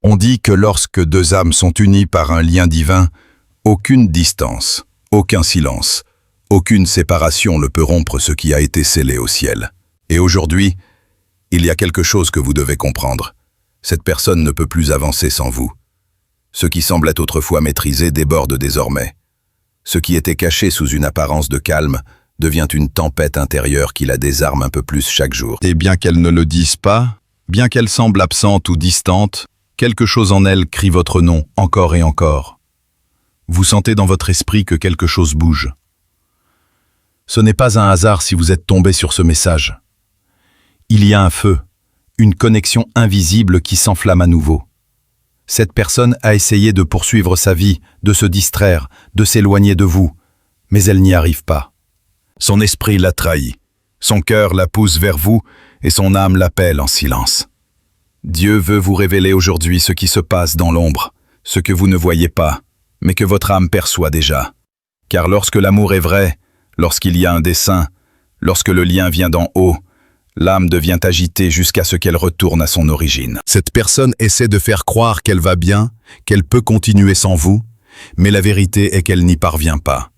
On dit que lorsque deux âmes sont unies par un lien divin, aucune distance, aucun silence, aucune séparation ne peut rompre ce qui a été scellé au ciel. Et aujourd'hui, il y a quelque chose que vous devez comprendre. Cette personne ne peut plus avancer sans vous. Ce qui semblait autrefois maîtrisé déborde désormais. Ce qui était caché sous une apparence de calme devient une tempête intérieure qui la désarme un peu plus chaque jour. Et bien qu'elle ne le dise pas, bien qu'elle semble absente ou distante, quelque chose en elle crie votre nom encore et encore. Vous sentez dans votre esprit que quelque chose bouge. Ce n'est pas un hasard si vous êtes tombé sur ce message. Il y a un feu, une connexion invisible qui s'enflamme à nouveau. Cette personne a essayé de poursuivre sa vie, de se distraire, de s'éloigner de vous, mais elle n'y arrive pas. Son esprit l'a trahi, son cœur la pousse vers vous et son âme l'appelle en silence. Dieu veut vous révéler aujourd'hui ce qui se passe dans l'ombre, ce que vous ne voyez pas, mais que votre âme perçoit déjà. Car lorsque l'amour est vrai, lorsqu'il y a un dessein, lorsque le lien vient d'en haut, l'âme devient agitée jusqu'à ce qu'elle retourne à son origine. Cette personne essaie de faire croire qu'elle va bien, qu'elle peut continuer sans vous, mais la vérité est qu'elle n'y parvient pas.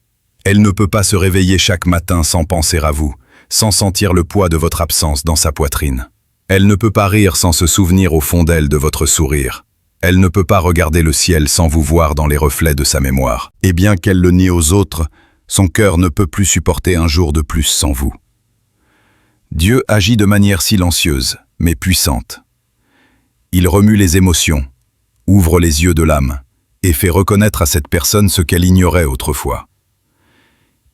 Elle ne peut pas se réveiller chaque matin sans penser à vous, sans sentir le poids de votre absence dans sa poitrine. Elle ne peut pas rire sans se souvenir au fond d'elle de votre sourire. Elle ne peut pas regarder le ciel sans vous voir dans les reflets de sa mémoire. Et bien qu'elle le nie aux autres, son cœur ne peut plus supporter un jour de plus sans vous. Dieu agit de manière silencieuse, mais puissante. Il remue les émotions, ouvre les yeux de l'âme, et fait reconnaître à cette personne ce qu'elle ignorait autrefois.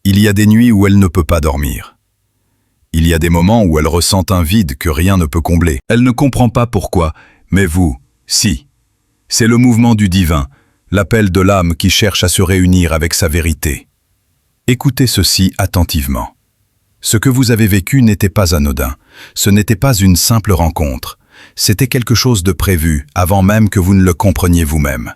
Il y a des nuits où elle ne peut pas dormir. Il y a des moments où elle ressent un vide que rien ne peut combler. Elle ne comprend pas pourquoi, mais vous, si. C'est le mouvement du divin, l'appel de l'âme qui cherche à se réunir avec sa vérité. Écoutez ceci attentivement. Ce que vous avez vécu n'était pas anodin, ce n'était pas une simple rencontre, c'était quelque chose de prévu avant même que vous ne le compreniez vous-même.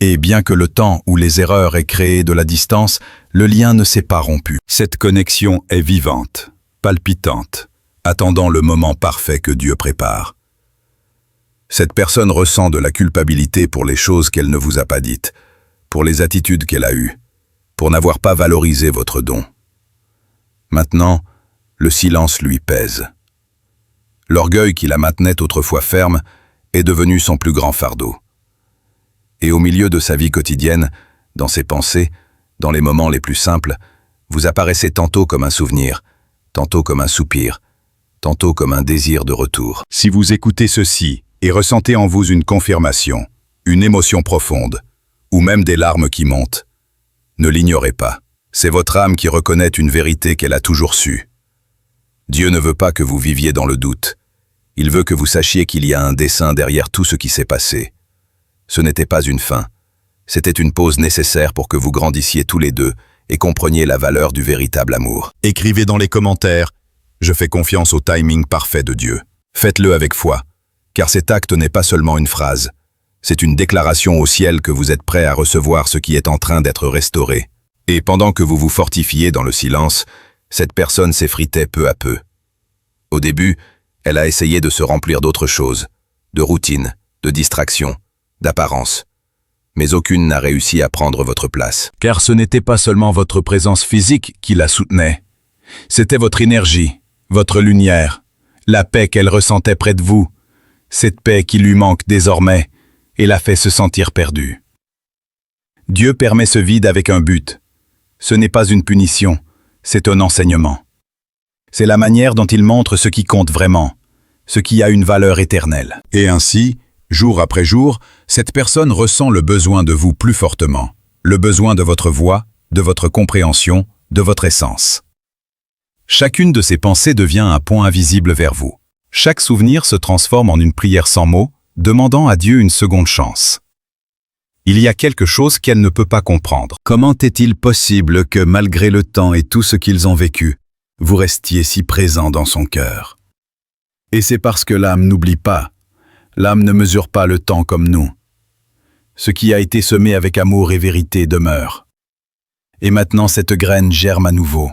Et bien que le temps ou les erreurs aient créé de la distance, le lien ne s'est pas rompu. Cette connexion est vivante, palpitante, attendant le moment parfait que Dieu prépare. Cette personne ressent de la culpabilité pour les choses qu'elle ne vous a pas dites, pour les attitudes qu'elle a eues, pour n'avoir pas valorisé votre don. Maintenant, le silence lui pèse. L'orgueil qui la maintenait autrefois ferme est devenu son plus grand fardeau. Et au milieu de sa vie quotidienne, dans ses pensées, dans les moments les plus simples, vous apparaissez tantôt comme un souvenir, tantôt comme un soupir, tantôt comme un désir de retour. Si vous écoutez ceci et ressentez en vous une confirmation, une émotion profonde, ou même des larmes qui montent, ne l'ignorez pas. C'est votre âme qui reconnaît une vérité qu'elle a toujours su. Dieu ne veut pas que vous viviez dans le doute. Il veut que vous sachiez qu'il y a un dessein derrière tout ce qui s'est passé. Ce n'était pas une fin. C'était une pause nécessaire pour que vous grandissiez tous les deux et compreniez la valeur du véritable amour. Écrivez dans les commentaires « Je fais confiance au timing parfait de Dieu ». Faites-le avec foi, car cet acte n'est pas seulement une phrase. C'est une déclaration au ciel que vous êtes prêt à recevoir ce qui est en train d'être restauré. Et pendant que vous vous fortifiez dans le silence, cette personne s'effritait peu à peu. Au début, elle a essayé de se remplir d'autres choses, de routines, de distractions, d'apparence. Mais aucune n'a réussi à prendre votre place. Car ce n'était pas seulement votre présence physique qui la soutenait. C'était votre énergie, votre lumière, la paix qu'elle ressentait près de vous, cette paix qui lui manque désormais et la fait se sentir perdue. Dieu permet ce vide avec un but. Ce n'est pas une punition, c'est un enseignement. C'est la manière dont il montre ce qui compte vraiment, ce qui a une valeur éternelle. Et ainsi, jour après jour, cette personne ressent le besoin de vous plus fortement, le besoin de votre voix, de votre compréhension, de votre essence. Chacune de ces pensées devient un point invisible vers vous. Chaque souvenir se transforme en une prière sans mots, demandant à Dieu une seconde chance. Il y a quelque chose qu'elle ne peut pas comprendre. Comment est-il possible que, malgré le temps et tout ce qu'ils ont vécu, vous restiez si présent dans son cœur? Et c'est parce que l'âme n'oublie pas. L'âme ne mesure pas le temps comme nous. Ce qui a été semé avec amour et vérité demeure. Et maintenant cette graine germe à nouveau.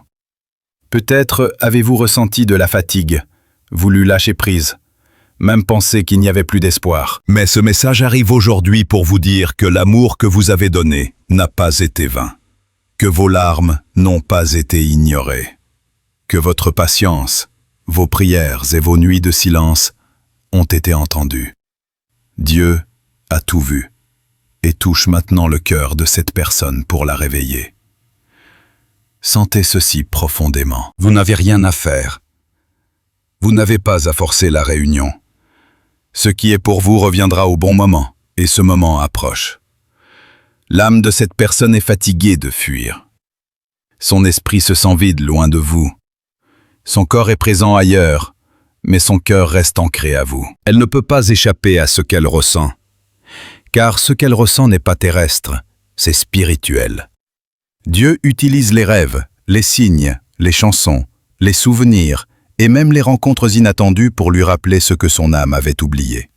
Peut-être avez-vous ressenti de la fatigue, voulu lâcher prise. même penser qu'il n'y avait plus d'espoir. Mais ce message arrive aujourd'hui pour vous dire que l'amour que vous avez donné n'a pas été vain, que vos larmes n'ont pas été ignorées, que votre patience, vos prières et vos nuits de silence ont été entendues. Dieu a tout vu et touche maintenant le cœur de cette personne pour la réveiller. Sentez ceci profondément. Vous n'avez rien à faire. Vous n'avez pas à forcer la réunion. Ce qui est pour vous reviendra au bon moment, et ce moment approche. L'âme de cette personne est fatiguée de fuir. Son esprit se sent vide loin de vous. Son corps est présent ailleurs, mais son cœur reste ancré à vous. Elle ne peut pas échapper à ce qu'elle ressent, car ce qu'elle ressent n'est pas terrestre, c'est spirituel. Dieu utilise les rêves, les signes, les chansons, les souvenirs et même les rencontres inattendues pour lui rappeler ce que son âme avait oublié.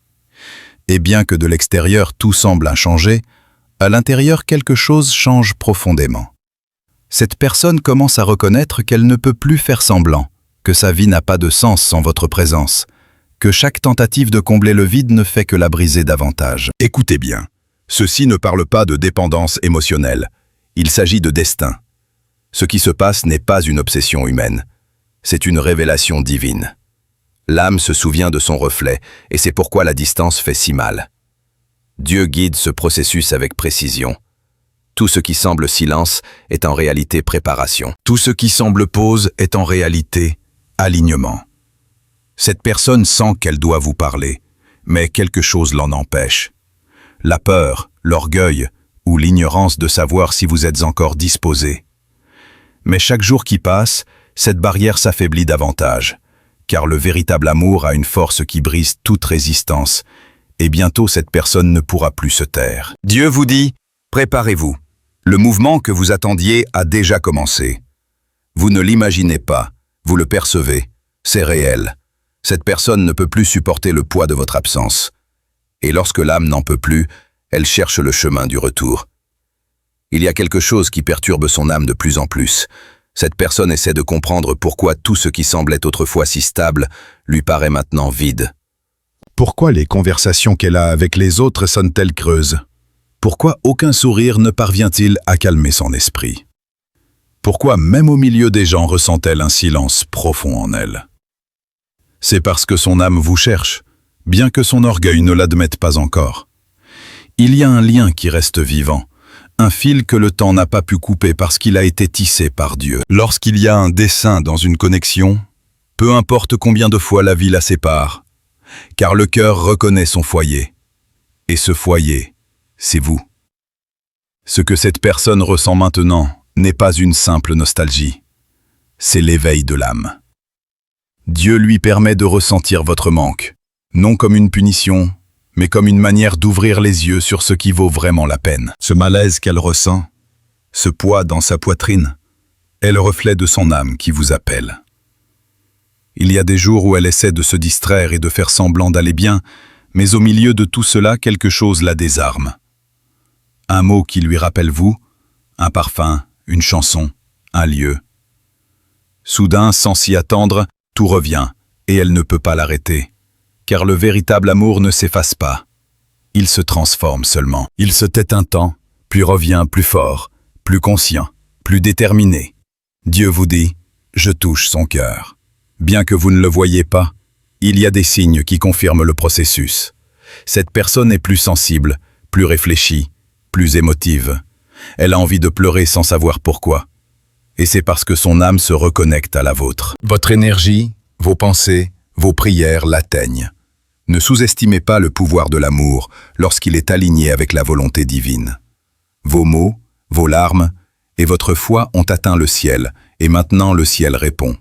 Et bien que de l'extérieur tout semble inchangé, à l'intérieur quelque chose change profondément. Cette personne commence à reconnaître qu'elle ne peut plus faire semblant, que sa vie n'a pas de sens sans votre présence, que chaque tentative de combler le vide ne fait que la briser davantage. Écoutez bien, ceci ne parle pas de dépendance émotionnelle. Il s'agit de destin. Ce qui se passe n'est pas une obsession humaine, c'est une révélation divine. L'âme se souvient de son reflet, et c'est pourquoi la distance fait si mal. Dieu guide ce processus avec précision. Tout ce qui semble silence est en réalité préparation. Tout ce qui semble pause est en réalité alignement. Cette personne sent qu'elle doit vous parler, mais quelque chose l'en empêche. La peur, l'orgueil, ou l'ignorance de savoir si vous êtes encore disposé. Mais chaque jour qui passe, cette barrière s'affaiblit davantage, car le véritable amour a une force qui brise toute résistance, et bientôt cette personne ne pourra plus se taire. Dieu vous dit, préparez-vous. Le mouvement que vous attendiez a déjà commencé. Vous ne l'imaginez pas, vous le percevez, c'est réel. Cette personne ne peut plus supporter le poids de votre absence. Et lorsque l'âme n'en peut plus, elle cherche le chemin du retour. Il y a quelque chose qui perturbe son âme de plus en plus. Cette personne essaie de comprendre pourquoi tout ce qui semblait autrefois si stable lui paraît maintenant vide. Pourquoi les conversations qu'elle a avec les autres sonnent-elles creuses? Pourquoi aucun sourire ne parvient-il à calmer son esprit? Pourquoi même au milieu des gens ressent-elle un silence profond en elle? C'est parce que son âme vous cherche, bien que son orgueil ne l'admette pas encore. Il y a un lien qui reste vivant, un fil que le temps n'a pas pu couper parce qu'il a été tissé par Dieu. Lorsqu'il y a un dessein dans une connexion, peu importe combien de fois la vie la sépare, car le cœur reconnaît son foyer. Et ce foyer, c'est vous. Ce que cette personne ressent maintenant n'est pas une simple nostalgie, c'est l'éveil de l'âme. Dieu lui permet de ressentir votre manque, non comme une punition, mais comme une manière d'ouvrir les yeux sur ce qui vaut vraiment la peine. Ce malaise qu'elle ressent, ce poids dans sa poitrine, est le reflet de son âme qui vous appelle. Il y a des jours où elle essaie de se distraire et de faire semblant d'aller bien, mais au milieu de tout cela, quelque chose la désarme. Un mot qui lui rappelle vous, un parfum, une chanson, un lieu. Soudain, sans s'y attendre, tout revient, et elle ne peut pas l'arrêter. Car le véritable amour ne s'efface pas. Il se transforme seulement. Il se tait un temps, puis revient plus fort, plus conscient, plus déterminé. Dieu vous dit, je touche son cœur. Bien que vous ne le voyez pas, il y a des signes qui confirment le processus. Cette personne est plus sensible, plus réfléchie, plus émotive. Elle a envie de pleurer sans savoir pourquoi. Et c'est parce que son âme se reconnecte à la vôtre. Votre énergie, vos pensées, vos prières l'atteignent. Ne sous-estimez pas le pouvoir de l'amour lorsqu'il est aligné avec la volonté divine. Vos mots, vos larmes et votre foi ont atteint le ciel, et maintenant le ciel répond.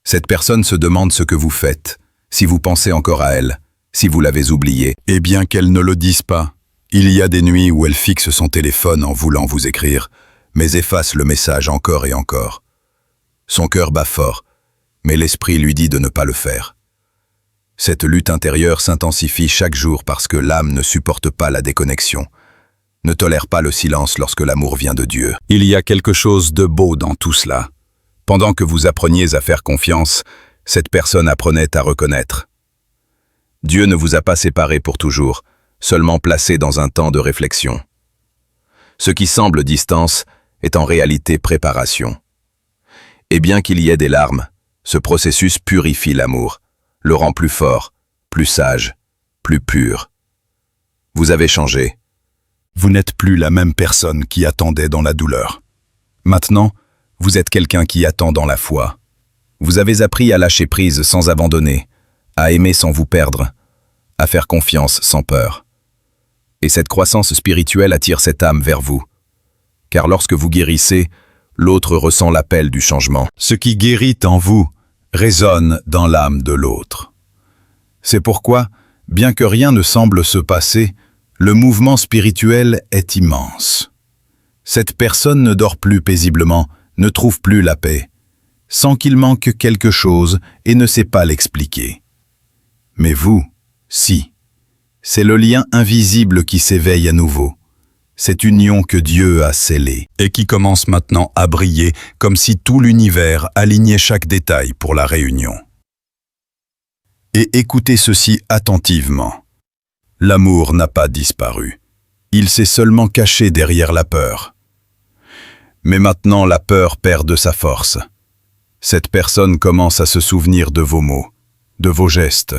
Cette personne se demande ce que vous faites, si vous pensez encore à elle, si vous l'avez oubliée. Et bien qu'elle ne le dise pas, il y a des nuits où elle fixe son téléphone en voulant vous écrire, mais efface le message encore et encore. Son cœur bat fort, mais l'esprit lui dit de ne pas le faire. Cette lutte intérieure s'intensifie chaque jour parce que l'âme ne supporte pas la déconnexion, ne tolère pas le silence lorsque l'amour vient de Dieu. Il y a quelque chose de beau dans tout cela. Pendant que vous appreniez à faire confiance, cette personne apprenait à reconnaître. Dieu ne vous a pas séparés pour toujours, seulement placés dans un temps de réflexion. Ce qui semble distance est en réalité préparation. Et bien qu'il y ait des larmes, ce processus purifie l'amour, le rend plus fort, plus sage, plus pur. Vous avez changé. Vous n'êtes plus la même personne qui attendait dans la douleur. Maintenant, vous êtes quelqu'un qui attend dans la foi. Vous avez appris à lâcher prise sans abandonner, à aimer sans vous perdre, à faire confiance sans peur. Et cette croissance spirituelle attire cette âme vers vous. Car lorsque vous guérissez, l'autre ressent l'appel du changement. Ce qui guérit en vous résonne dans l'âme de l'autre. C'est pourquoi, bien que rien ne semble se passer, le mouvement spirituel est immense. Cette personne ne dort plus paisiblement, ne trouve plus la paix, sent qu'il manque quelque chose et ne sait pas l'expliquer. Mais vous, si. C'est le lien invisible qui s'éveille à nouveau. Cette union que Dieu a scellée et qui commence maintenant à briller comme si tout l'univers alignait chaque détail pour la réunion. Et écoutez ceci attentivement. L'amour n'a pas disparu. Il s'est seulement caché derrière la peur. Mais maintenant la peur perd de sa force. Cette personne commence à se souvenir de vos mots, de vos gestes,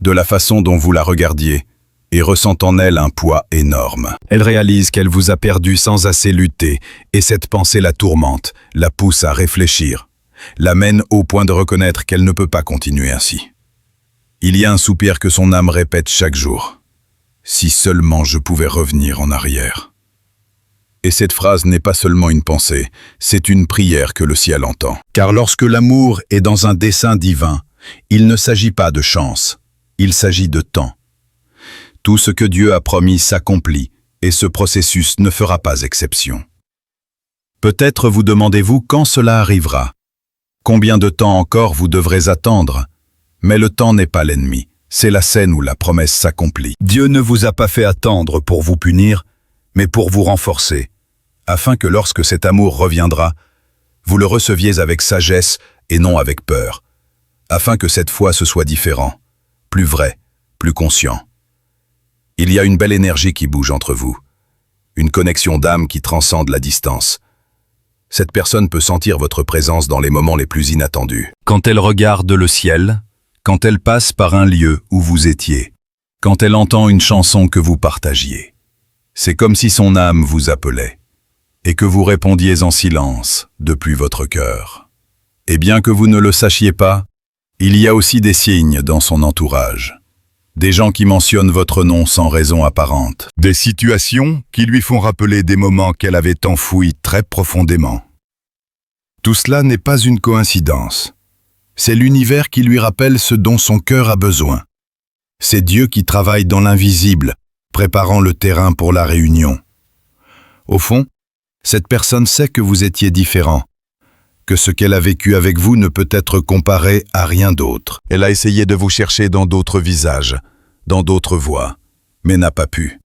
de la façon dont vous la regardiez, et ressent en elle un poids énorme. Elle réalise qu'elle vous a perdu sans assez lutter, et cette pensée la tourmente, la pousse à réfléchir, la mène au point de reconnaître qu'elle ne peut pas continuer ainsi. Il y a un soupir que son âme répète chaque jour. « Si seulement je pouvais revenir en arrière ». Et cette phrase n'est pas seulement une pensée, c'est une prière que le ciel entend. Car lorsque l'amour est dans un dessein divin, il ne s'agit pas de chance, il s'agit de temps. Tout ce que Dieu a promis s'accomplit, et ce processus ne fera pas exception. Peut-être vous demandez-vous quand cela arrivera. Combien de temps encore vous devrez attendre? Mais le temps n'est pas l'ennemi, c'est la scène où la promesse s'accomplit. Dieu ne vous a pas fait attendre pour vous punir, mais pour vous renforcer, afin que lorsque cet amour reviendra, vous le receviez avec sagesse et non avec peur, afin que cette fois ce soit différent, plus vrai, plus conscient. Il y a une belle énergie qui bouge entre vous, une connexion d'âme qui transcende la distance. Cette personne peut sentir votre présence dans les moments les plus inattendus. Quand elle regarde le ciel, quand elle passe par un lieu où vous étiez, quand elle entend une chanson que vous partagiez. C'est comme si son âme vous appelait, et que vous répondiez en silence depuis votre cœur. Et bien que vous ne le sachiez pas, il y a aussi des signes dans son entourage. Des gens qui mentionnent votre nom sans raison apparente. Des situations qui lui font rappeler des moments qu'elle avait enfouis très profondément. Tout cela n'est pas une coïncidence. C'est l'univers qui lui rappelle ce dont son cœur a besoin. C'est Dieu qui travaille dans l'invisible, préparant le terrain pour la réunion. Au fond, cette personne sait que vous étiez différent, que ce qu'elle a vécu avec vous ne peut être comparé à rien d'autre. Elle a essayé de vous chercher dans d'autres visages, dans d'autres voies, mais n'a pas pu.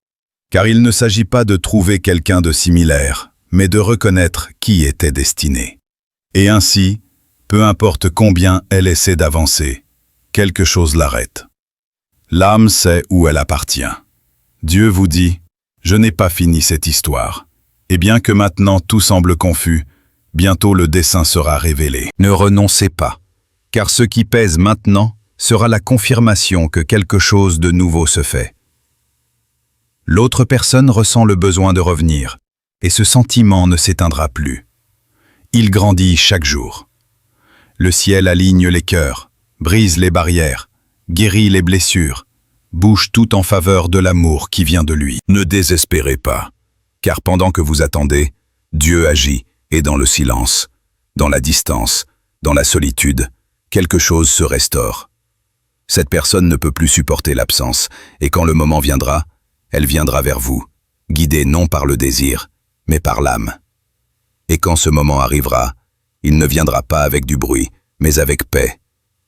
Car il ne s'agit pas de trouver quelqu'un de similaire, mais de reconnaître qui était destiné. Et ainsi, peu importe combien elle essaie d'avancer, quelque chose l'arrête. L'âme sait où elle appartient. Dieu vous dit, « Je n'ai pas fini cette histoire. » Et bien que maintenant tout semble confus, bientôt le dessein sera révélé. Ne renoncez pas, car ce qui pèse maintenant sera la confirmation que quelque chose de nouveau se fait. L'autre personne ressent le besoin de revenir, et ce sentiment ne s'éteindra plus. Il grandit chaque jour. Le ciel aligne les cœurs, brise les barrières, guérit les blessures, bouge tout en faveur de l'amour qui vient de lui. Ne désespérez pas, car pendant que vous attendez, Dieu agit, et dans le silence, dans la distance, dans la solitude, quelque chose se restaure. Cette personne ne peut plus supporter l'absence, et quand le moment viendra, elle viendra vers vous, guidée non par le désir, mais par l'âme. Et quand ce moment arrivera, il ne viendra pas avec du bruit, mais avec paix,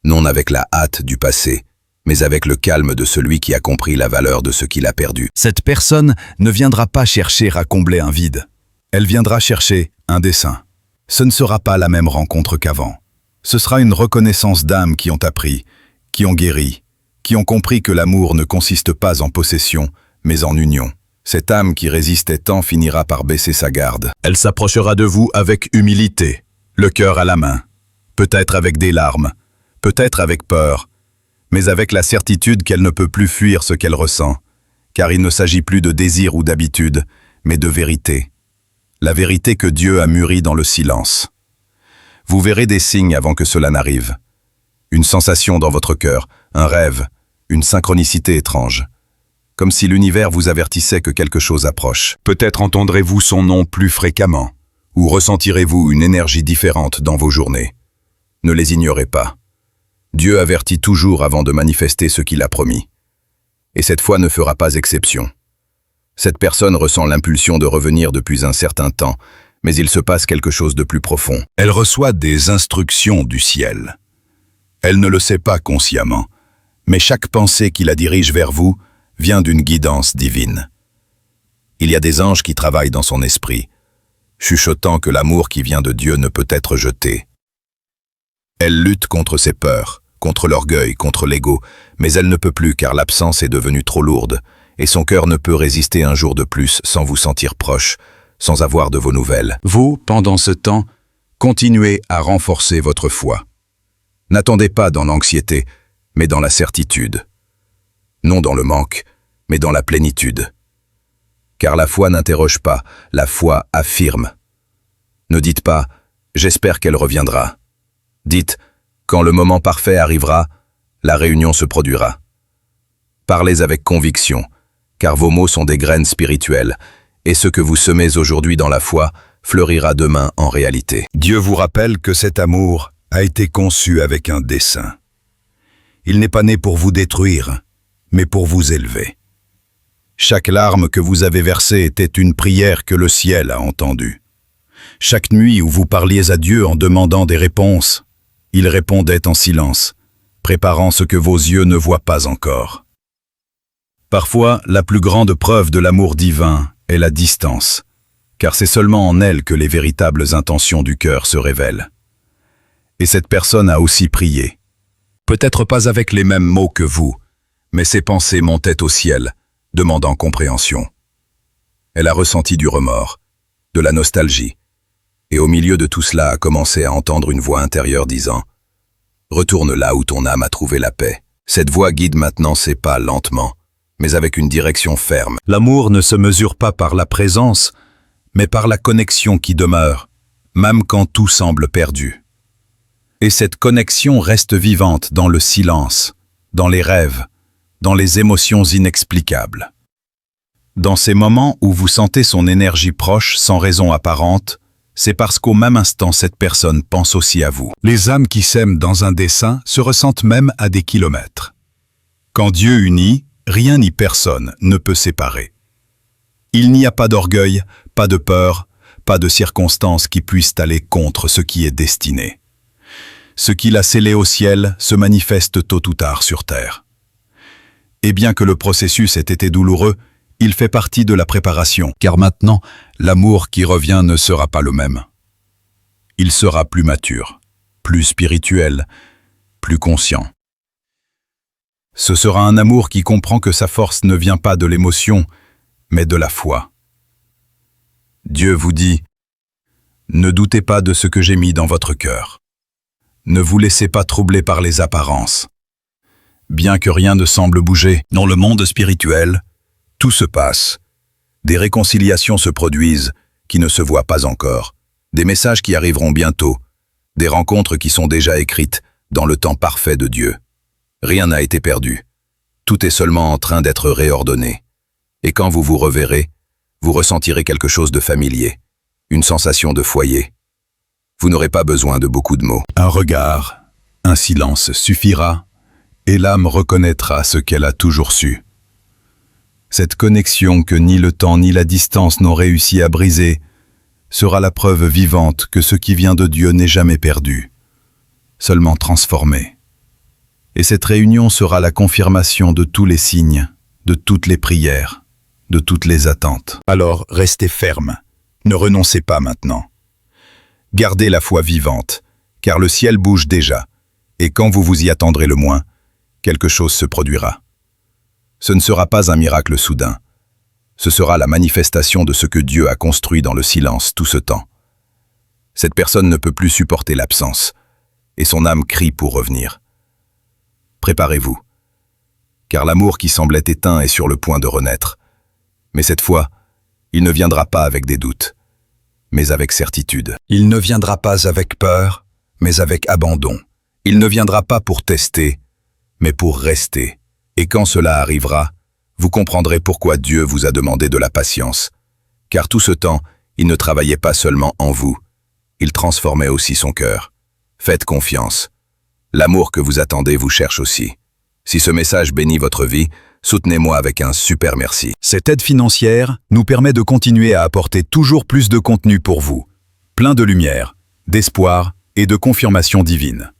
non avec la hâte du passé, mais avec le calme de celui qui a compris la valeur de ce qu'il a perdu. Cette personne ne viendra pas chercher à combler un vide. Elle viendra chercher un dessein. Ce ne sera pas la même rencontre qu'avant. Ce sera une reconnaissance d'âmes qui ont appris, qui ont guéri, qui ont compris que l'amour ne consiste pas en possession, mais en union. Cette âme qui résistait tant finira par baisser sa garde. Elle s'approchera de vous avec humilité, le cœur à la main, peut-être avec des larmes, peut-être avec peur, mais avec la certitude qu'elle ne peut plus fuir ce qu'elle ressent, car il ne s'agit plus de désir ou d'habitude, mais de vérité. La vérité que Dieu a mûrie dans le silence. Vous verrez des signes avant que cela n'arrive. Une sensation dans votre cœur, un rêve, une synchronicité étrange. Comme si l'univers vous avertissait que quelque chose approche. Peut-être entendrez-vous son nom plus fréquemment, ou ressentirez-vous une énergie différente dans vos journées. Ne les ignorez pas. Dieu avertit toujours avant de manifester ce qu'il a promis. Et cette fois ne fera pas exception. Cette personne ressent l'impulsion de revenir depuis un certain temps, mais il se passe quelque chose de plus profond. Elle reçoit des instructions du ciel. Elle ne le sait pas consciemment, mais chaque pensée qui la dirige vers vous vient d'une guidance divine. Il y a des anges qui travaillent dans son esprit, chuchotant que l'amour qui vient de Dieu ne peut être jeté. Elle lutte contre ses peurs, contre l'orgueil, contre l'ego, mais elle ne peut plus car l'absence est devenue trop lourde, et son cœur ne peut résister un jour de plus sans vous sentir proche, sans avoir de vos nouvelles. Vous, pendant ce temps, continuez à renforcer votre foi. N'attendez pas dans l'anxiété, mais dans la certitude. Non dans le manque, mais dans la plénitude. Car la foi n'interroge pas, la foi affirme. Ne dites pas « j'espère qu'elle reviendra ». Dites « quand le moment parfait arrivera, la réunion se produira ». Parlez avec conviction, car vos mots sont des graines spirituelles, et ce que vous semez aujourd'hui dans la foi fleurira demain en réalité. Dieu vous rappelle que cet amour a été conçu avec un dessein. Il n'est pas né pour vous détruire, mais pour vous élever. Chaque larme que vous avez versée était une prière que le ciel a entendue. Chaque nuit où vous parliez à Dieu en demandant des réponses, il répondait en silence, préparant ce que vos yeux ne voient pas encore. Parfois, la plus grande preuve de l'amour divin est la distance, car c'est seulement en elle que les véritables intentions du cœur se révèlent. Et cette personne a aussi prié. Peut-être pas avec les mêmes mots que vous, mais ses pensées montaient au ciel, demandant compréhension. Elle a ressenti du remords, de la nostalgie, et au milieu de tout cela a commencé à entendre une voix intérieure disant « Retourne là où ton âme a trouvé la paix ». Cette voix guide maintenant ses pas lentement, mais avec une direction ferme. L'amour ne se mesure pas par la présence, mais par la connexion qui demeure, même quand tout semble perdu. Et cette connexion reste vivante dans le silence, dans les rêves, dans les émotions inexplicables. Dans ces moments où vous sentez son énergie proche sans raison apparente, c'est parce qu'au même instant cette personne pense aussi à vous. Les âmes qui s'aiment dans un dessein se ressentent même à des kilomètres. Quand Dieu unit, rien ni personne ne peut séparer. Il n'y a pas d'orgueil, pas de peur, pas de circonstances qui puissent aller contre ce qui est destiné. Ce qu'il a scellé au ciel se manifeste tôt ou tard sur terre. Et bien que le processus ait été douloureux, il fait partie de la préparation, car maintenant, l'amour qui revient ne sera pas le même. Il sera plus mature, plus spirituel, plus conscient. Ce sera un amour qui comprend que sa force ne vient pas de l'émotion, mais de la foi. Dieu vous dit « Ne doutez pas de ce que j'ai mis dans votre cœur. Ne vous laissez pas troubler par les apparences. Bien que rien ne semble bouger dans le monde spirituel, tout se passe. Des réconciliations se produisent qui ne se voient pas encore, des messages qui arriveront bientôt, des rencontres qui sont déjà écrites dans le temps parfait de Dieu. Rien n'a été perdu. Tout est seulement en train d'être réordonné. Et quand vous vous reverrez, vous ressentirez quelque chose de familier, une sensation de foyer. Vous n'aurez pas besoin de beaucoup de mots. Un regard, un silence suffira, et l'âme reconnaîtra ce qu'elle a toujours su. Cette connexion que ni le temps ni la distance n'ont réussi à briser sera la preuve vivante que ce qui vient de Dieu n'est jamais perdu, seulement transformé. Et cette réunion sera la confirmation de tous les signes, de toutes les prières, de toutes les attentes. Alors restez ferme, ne renoncez pas maintenant. Gardez la foi vivante, car le ciel bouge déjà, et quand vous vous y attendrez le moins, quelque chose se produira. Ce ne sera pas un miracle soudain. Ce sera la manifestation de ce que Dieu a construit dans le silence tout ce temps. Cette personne ne peut plus supporter l'absence, et son âme crie pour revenir. Préparez-vous, car l'amour qui semblait éteint est sur le point de renaître. Mais cette fois, il ne viendra pas avec des doutes, mais avec certitude. Il ne viendra pas avec peur, mais avec abandon. Il ne viendra pas pour tester, mais pour rester. Et quand cela arrivera, vous comprendrez pourquoi Dieu vous a demandé de la patience. Car tout ce temps, il ne travaillait pas seulement en vous, il transformait aussi son cœur. Faites confiance. L'amour que vous attendez vous cherche aussi. Si ce message bénit votre vie, soutenez-moi avec un super merci. Cette aide financière nous permet de continuer à apporter toujours plus de contenu pour vous. Plein de lumière, d'espoir et de confirmation divine.